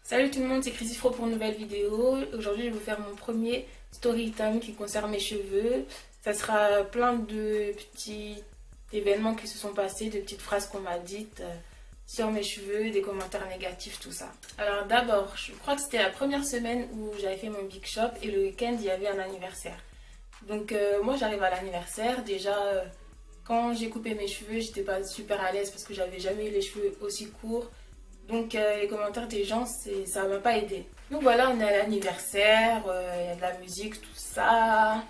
Salut tout le monde, c'est Crisifro pour une nouvelle vidéo. Aujourd'hui, je vais vous faire mon premier story time qui concerne mes cheveux. Ça sera plein de petits événements qui se sont passés, de petites phrases qu'on m'a dites sur mes cheveux, des commentaires négatifs, tout ça. Alors d'abord, je crois que c'était la première semaine où j'avais fait mon big shop et le week-end, il y avait un anniversaire. Donc moi, j'arrive à l'anniversaire. Déjà, quand j'ai coupé mes cheveux, j'étais pas super à l'aise parce que j'avais jamais eu les cheveux aussi courts. Donc les commentaires des gens, ça m'a pas aidé. Donc voilà, on est à l'anniversaire, il y a de la musique, tout ça.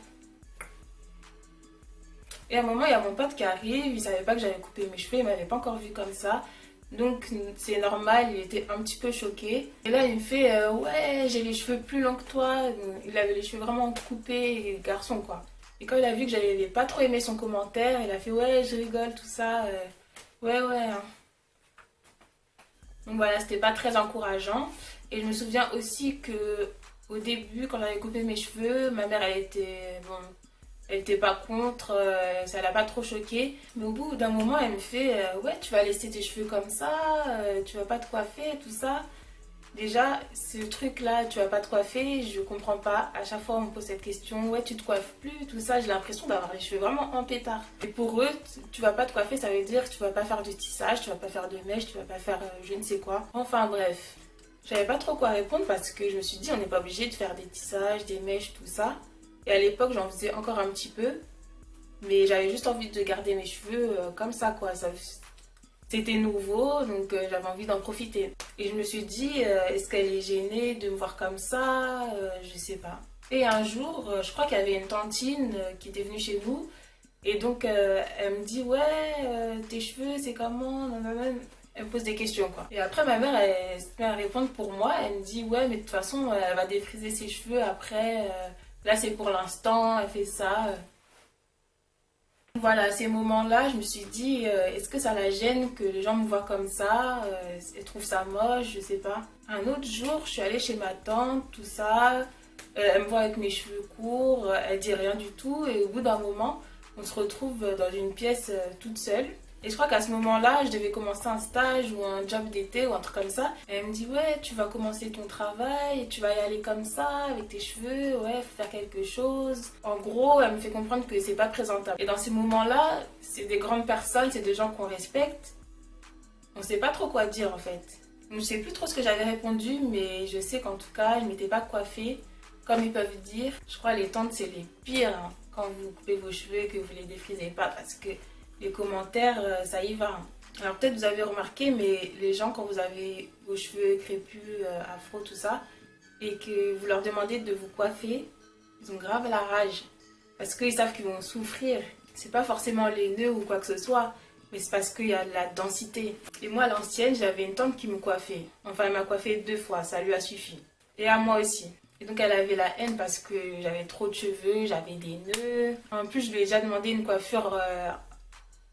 Et à un moment, il y a mon pote qui arrive, il savait pas que j'avais coupé mes cheveux, il m'avait pas encore vu comme ça. Donc c'est normal, il était un petit peu choqué. Et là, il me fait ouais, j'ai les cheveux plus longs que toi. Il avait les cheveux vraiment coupés, garçon quoi. Et quand il a vu que j'avais pas trop aimé son commentaire, il a fait ouais, je rigole, tout ça. Ouais, ouais, hein. Donc voilà, c'était pas très encourageant. Et je me souviens aussi que au début, quand j'avais coupé mes cheveux, ma mère, elle était pas contre, ça l'a pas trop choquée. Mais au bout d'un moment, elle me fait ouais, tu vas laisser tes cheveux comme ça, tu vas pas te coiffer, tout ça. Déjà, ce truc-là, tu vas pas te coiffer, je comprends pas. À chaque fois, on me pose cette question, ouais, tu te coiffes plus, tout ça. J'ai l'impression d'avoir les cheveux vraiment en pétard. Et pour eux, tu vas pas te coiffer, ça veut dire que tu vas pas faire de tissage, tu vas pas faire de mèche, tu vas pas faire je ne sais quoi. Enfin bref, j'avais pas trop quoi répondre parce que je me suis dit, on n'est pas obligé de faire des tissages, des mèches, tout ça. Et à l'époque, j'en faisais encore un petit peu. Mais j'avais juste envie de garder mes cheveux comme ça, quoi. C'était nouveau, donc j'avais envie d'en profiter. Et je me suis dit, est-ce qu'elle est gênée de me voir comme ça? Je sais pas. Et un jour, je crois qu'il y avait une tantine qui était venue chez nous. Et donc, elle me dit, ouais, tes cheveux, c'est comment? Nanana. Elle me pose des questions, quoi. Et après, ma mère, elle se met à répondre pour moi. Elle me dit, ouais, mais de toute façon, elle va défriser ses cheveux après. Là, c'est pour l'instant, elle fait ça. Voilà, à ces moments-là, je me suis dit, est-ce que ça la gêne que les gens me voient comme ça? Elle trouve ça moche, je sais pas. Un autre jour, je suis allée chez ma tante, tout ça. Elle me voit avec mes cheveux courts, elle dit rien du tout. Et au bout d'un moment, on se retrouve dans une pièce toute seule. Et je crois qu'à ce moment-là, je devais commencer un stage ou un job d'été ou un truc comme ça. Et elle me dit, ouais, tu vas commencer ton travail, tu vas y aller comme ça, avec tes cheveux, ouais, faut faire quelque chose. En gros, elle me fait comprendre que c'est pas présentable. Et dans ces moments-là, c'est des grandes personnes, c'est des gens qu'on respecte. On sait pas trop quoi dire en fait. Je sais plus trop ce que j'avais répondu, mais je sais qu'en tout cas, je m'étais pas coiffée. Comme ils peuvent dire, je crois les tantes c'est les pires hein, quand vous coupez vos cheveux et que vous les défrisez pas parce que les commentaires, ça y va. Alors peut-être vous avez remarqué, mais les gens, quand vous avez vos cheveux crépus, afro, tout ça, et que vous leur demandez de vous coiffer, ils ont grave la rage. Parce qu'ils savent qu'ils vont souffrir. C'est pas forcément les nœuds ou quoi que ce soit, mais c'est parce qu'il y a de la densité. Et moi, à l'ancienne, j'avais une tante qui me coiffait. Enfin, elle m'a coiffé 2 fois, ça lui a suffi. Et à moi aussi. Et donc elle avait la haine parce que j'avais trop de cheveux, j'avais des nœuds. En plus, je lui ai déjà demandé une coiffure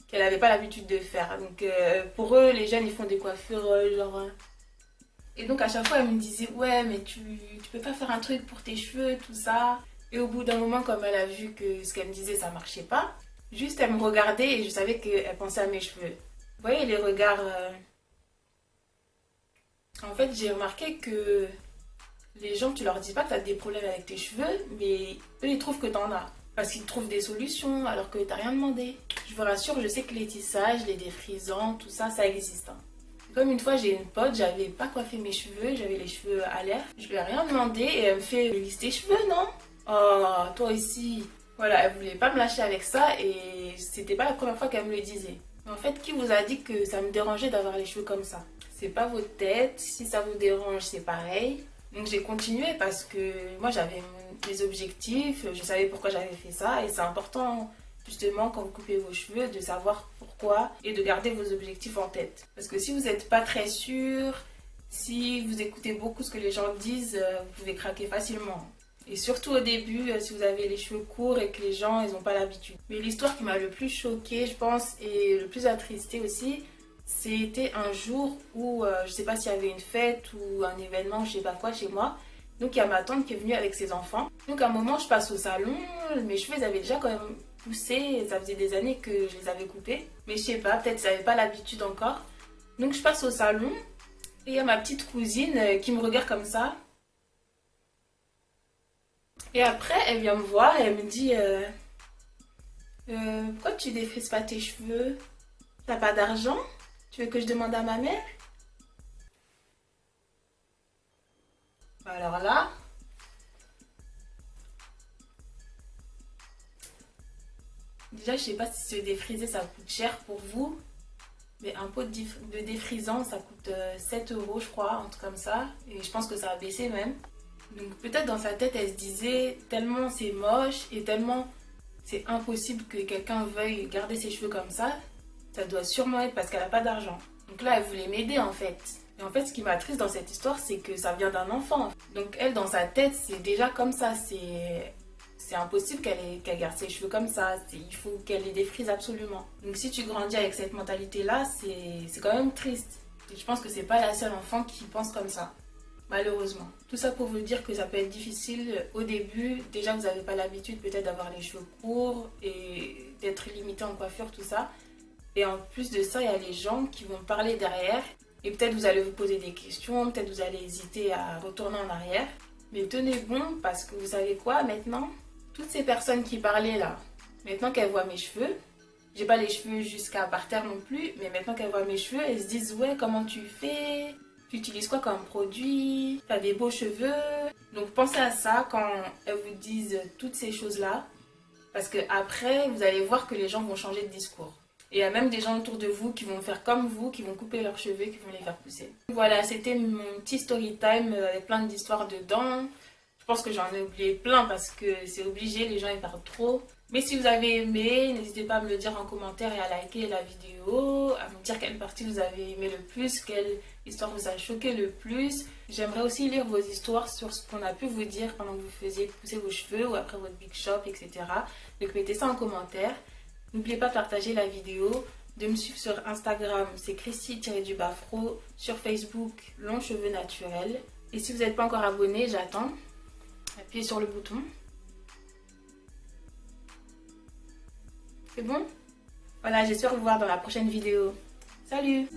qu'elle n'avait pas l'habitude de faire. Donc pour eux, les jeunes, ils font des coiffures genre... Et donc à chaque fois, elle me disait, ouais, mais tu peux pas faire un truc pour tes cheveux, tout ça. Et au bout d'un moment, comme elle a vu que ce qu'elle me disait, ça marchait pas, juste elle me regardait et je savais qu'elle pensait à mes cheveux. Vous voyez les regards... En fait, j'ai remarqué que les gens, tu leur dis pas que tu as des problèmes avec tes cheveux, mais eux, ils trouvent que tu en as. Parce qu'ils trouvent des solutions alors que t'as rien demandé. Je vous rassure, je sais que les tissages, les défrisants, tout ça, ça existe. Hein. Comme une fois, j'ai une pote, j'avais pas coiffé mes cheveux, j'avais les cheveux à l'air. Je lui ai rien demandé et elle me fait lisse tes cheveux, non? Oh, toi aussi. Voilà, elle voulait pas me lâcher avec ça et c'était pas la première fois qu'elle me le disait. Mais en fait, qui vous a dit que ça me dérangeait d'avoir les cheveux comme ça? C'est pas votre tête, si ça vous dérange, c'est pareil. Donc j'ai continué parce que moi j'avais mes objectifs, je savais pourquoi j'avais fait ça et c'est important justement quand vous coupez vos cheveux de savoir pourquoi et de garder vos objectifs en tête. Parce que si vous n'êtes pas très sûr, si vous écoutez beaucoup ce que les gens disent, vous pouvez craquer facilement. Et surtout au début, si vous avez les cheveux courts et que les gens ils n'ont pas l'habitude. Mais l'histoire qui m'a le plus choquée, je pense, et le plus attristée aussi, c'était un jour où, je sais pas s'il y avait une fête ou un événement, je sais pas quoi chez moi. Donc il y a ma tante qui est venue avec ses enfants. Donc à un moment, je passe au salon, mes cheveux ils avaient déjà quand même poussé, ça faisait des années que je les avais coupés. Mais je sais pas, peut-être que j'avais pas l'habitude encore. Donc je passe au salon Et il y a ma petite cousine qui me regarde comme ça. Et après, elle vient me voir et elle me dit pourquoi tu défrises pas tes cheveux? T'as pas d'argent? Tu veux que je demande à ma mère? Alors là, déjà, je sais pas si se défriser ça coûte cher pour vous, mais un pot de défrisant ça coûte 7 euros, je crois, un truc comme ça. Et je pense que ça a baissé même. Donc peut-être dans sa tête, elle se disait tellement c'est moche et tellement c'est impossible que quelqu'un veuille garder ses cheveux comme ça doit sûrement être parce qu'elle n'a pas d'argent. Donc là, elle voulait m'aider en fait. Et en fait, ce qui m'attriste dans cette histoire, c'est que ça vient d'un enfant. Donc elle, dans sa tête, c'est déjà comme ça. C'est impossible qu'elle garde ses cheveux comme ça. Il faut qu'elle les défrise absolument. Donc si tu grandis avec cette mentalité-là, c'est quand même triste. Et je pense que c'est pas la seule enfant qui pense comme ça. Malheureusement. Tout ça pour vous dire que ça peut être difficile au début. Déjà, vous n'avez pas l'habitude peut-être d'avoir les cheveux courts et d'être limité en coiffure, tout ça. Et en plus de ça, il y a les gens qui vont parler derrière. Et peut-être vous allez vous poser des questions, peut-être vous allez hésiter à retourner en arrière. Mais tenez bon parce que vous savez quoi maintenant? Toutes ces personnes qui parlaient là, maintenant qu'elles voient mes cheveux, j'ai pas les cheveux jusqu'à par terre non plus, mais maintenant qu'elles voient mes cheveux, elles se disent ouais, comment tu fais? Tu utilises quoi comme produit? T'as des beaux cheveux. Donc pensez à ça quand elles vous disent toutes ces choses-là. Parce que après, vous allez voir que les gens vont changer de discours. Et il y a même des gens autour de vous qui vont faire comme vous, qui vont couper leurs cheveux, qui vont les faire pousser. Voilà, c'était mon petit story time avec plein d'histoires dedans. Je pense que j'en ai oublié plein parce que c'est obligé, les gens y parlent trop. Mais si vous avez aimé, n'hésitez pas à me le dire en commentaire et à liker la vidéo, à me dire quelle partie vous avez aimé le plus, quelle histoire vous a choqué le plus. J'aimerais aussi lire vos histoires sur ce qu'on a pu vous dire pendant que vous faisiez pousser vos cheveux ou après votre big shop, etc. Donc mettez ça en commentaire. N'oubliez pas de partager la vidéo, de me suivre sur Instagram, c'est Christy-Fro, sur Facebook, Longs Cheveux Naturels. Et si vous n'êtes pas encore abonné, j'attends. Appuyez sur le bouton. C'est bon? Voilà, j'espère vous voir dans la prochaine vidéo. Salut!